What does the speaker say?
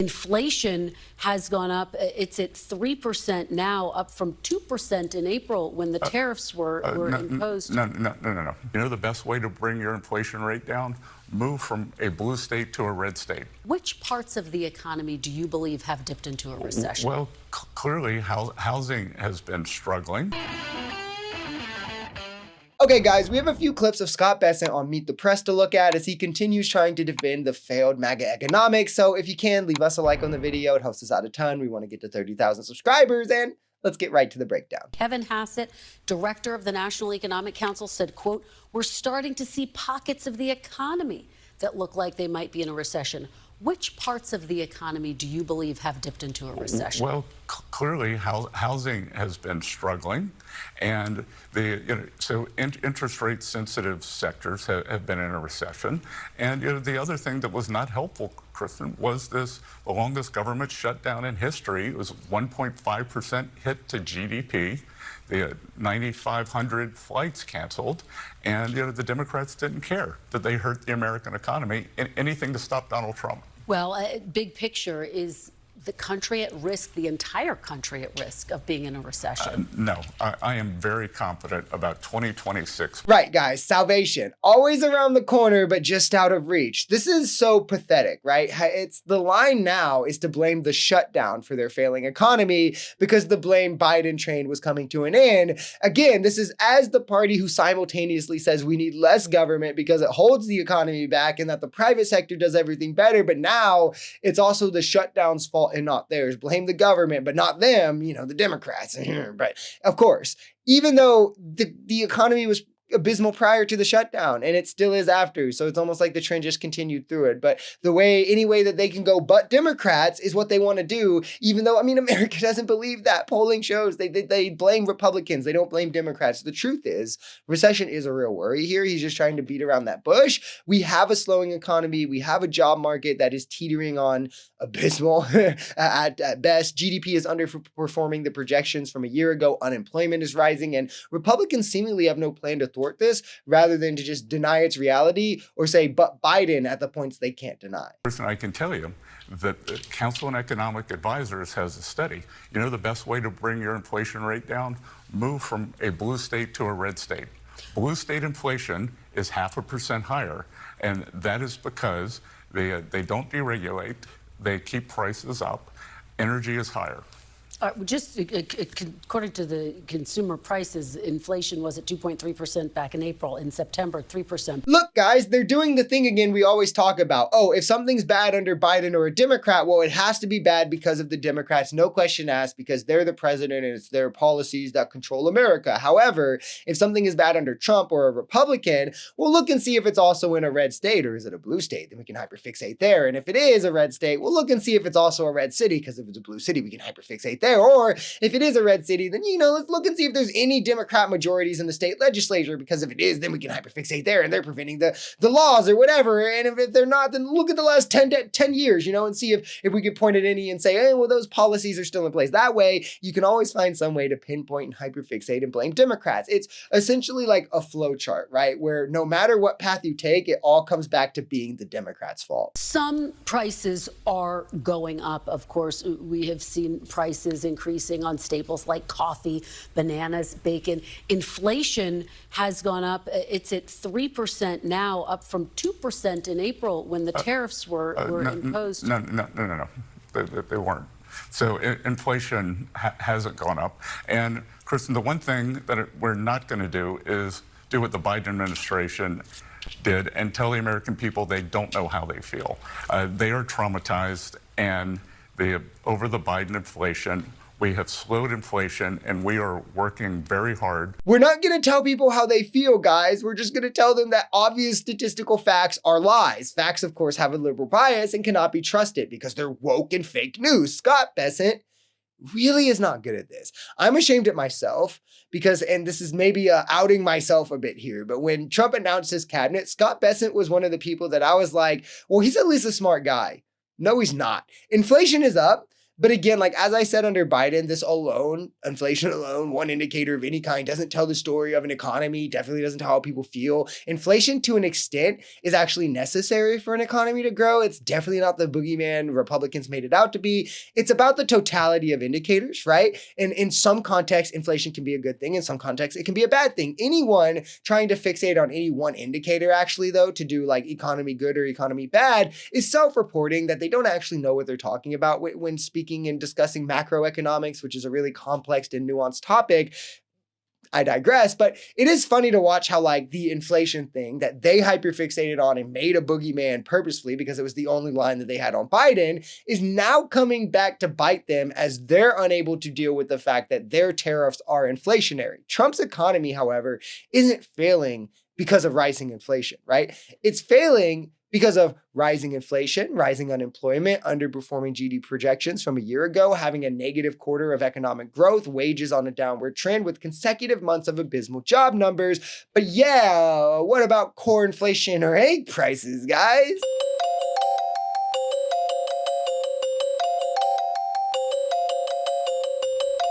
Inflation has gone up. It's at 3% now, up from 2% in April when the tariffs were imposed. No. You know the best way to bring your inflation rate down? Move from a blue state to a red state. Which parts of the economy do you believe have dipped into a recession? Well, clearly housing has been struggling. Okay, guys, we have a few clips of Scott Bessent on Meet the Press to look at as he continues trying to defend the failed MAGA economics. So if you can, leave us a like on the video. It helps us out a ton. We want to get to 30,000 subscribers, and let's get right to the breakdown. Kevin Hassett, director of the National Economic Council, said, quote, "We're starting to see pockets of the economy that look like they might be in a recession." Which parts of the economy do you believe have dipped into a recession? Well, clearly housing has been struggling, and so interest rate sensitive sectors have been in a recession. And the other thing that was not helpful, Kristen, was the longest government shutdown in history. It was 1.5% hit to GDP. The 9,500 flights canceled, and the Democrats didn't care that they hurt the American economy. Anything to stop Donald Trump. Well, big picture, is the country at risk, the entire country at risk of being in a recession? No, I am very confident about 2026. Right, guys, salvation, always around the corner, but just out of reach. This is so pathetic, right? It's the line now is to blame the shutdown for their failing economy because the blame Biden train was coming to an end. Again, this is as the party who simultaneously says we need less government because it holds the economy back and that the private sector does everything better. But now it's also the shutdown's fault and not theirs. Blame the government, but not them, the Democrats. But of course, even though the economy was abysmal prior to the shutdown, and it still is after. So it's almost like the trend just continued through it. But any way that they can go but Democrats is what they want to do, even though, America doesn't believe that. Polling shows they blame Republicans. They don't blame Democrats. The truth is, recession is a real worry here. He's just trying to beat around that bush. We have a slowing economy. We have a job market that is teetering on abysmal at best. GDP is underperforming the projections from a year ago. Unemployment is rising, and Republicans seemingly have no plan to thwart this, rather than to just deny its reality or say, but Biden at the points they can't deny. Listen, I can tell you that the Council on Economic Advisors has a study. You know the best way to bring your inflation rate down? Move from a blue state to a red state. Blue state inflation is 0.5% higher, and that is because they don't deregulate, they keep prices up, energy is higher. Just according to the consumer prices, inflation was at 2.3% back in April. In September, 3%. Look, guys, they're doing the thing again we always talk about. Oh, if something's bad under Biden or a Democrat, well, it has to be bad because of the Democrats. No question asked, because they're the president and it's their policies that control America. However, if something is bad under Trump or a Republican, we'll look and see if it's also in a red state, or is it a blue state? Then we can hyperfixate there. And if it is a red state, we'll look and see if it's also a red city, because if it's a blue city, we can hyperfixate there. Or if it is a red city, then, let's look and see if there's any Democrat majorities in the state legislature, because if it is, then we can hyperfixate there and they're preventing the laws or whatever. And if they're not, then look at the last 10 years, and see if we could point at any and say, hey, well, those policies are still in place. That way, you can always find some way to pinpoint and hyperfixate and blame Democrats. It's essentially like a flow chart, right? Where no matter what path you take, it all comes back to being the Democrats' fault. Some prices are going up. Of course, we have seen prices increasing on staples like coffee, bananas, bacon. Inflation has gone up. It's at 3% now, up from 2% in April when the tariffs were imposed. No. They weren't. So inflation hasn't gone up. And Kristen, the one thing that we're not going to do is do what the Biden administration did and tell the American people they don't know how they feel. They are traumatized, and over the Biden inflation, we have slowed inflation, and we are working very hard. We're not going to tell people how they feel, guys. We're just going to tell them that obvious statistical facts are lies. Facts, of course, have a liberal bias and cannot be trusted because they're woke and fake news. Scott Bessent really is not good at this. I'm ashamed at myself because, and this is maybe outing myself a bit here, but when Trump announced his cabinet, Scott Bessent was one of the people that I was like, well, he's at least a smart guy. No, he's not. Inflation is up, But again, like as I said under Biden, this alone, inflation alone, one indicator of any kind, doesn't tell the story of an economy, definitely doesn't tell how people feel. Inflation to an extent is actually necessary for an economy to grow. It's definitely not the boogeyman Republicans made it out to be. It's about the totality of indicators, right? And in some contexts, inflation can be a good thing. In some contexts, it can be a bad thing. Anyone trying to fixate on any one indicator actually though, to do like economy good or economy bad, is self-reporting that they don't actually know what they're talking about when speaking and discussing macroeconomics, which is a really complex and nuanced topic. I digress, but it is funny to watch how like the inflation thing that they hyperfixated on and made a boogeyman purposefully because it was the only line that they had on Biden is now coming back to bite them as they're unable to deal with the fact that their tariffs are inflationary. Trump's economy, however, isn't failing because of rising inflation, right? It's failing because of rising inflation, rising unemployment, underperforming GDP projections from a year ago, having a negative quarter of economic growth, wages on a downward trend with consecutive months of abysmal job numbers. But yeah, what about core inflation or egg prices, guys?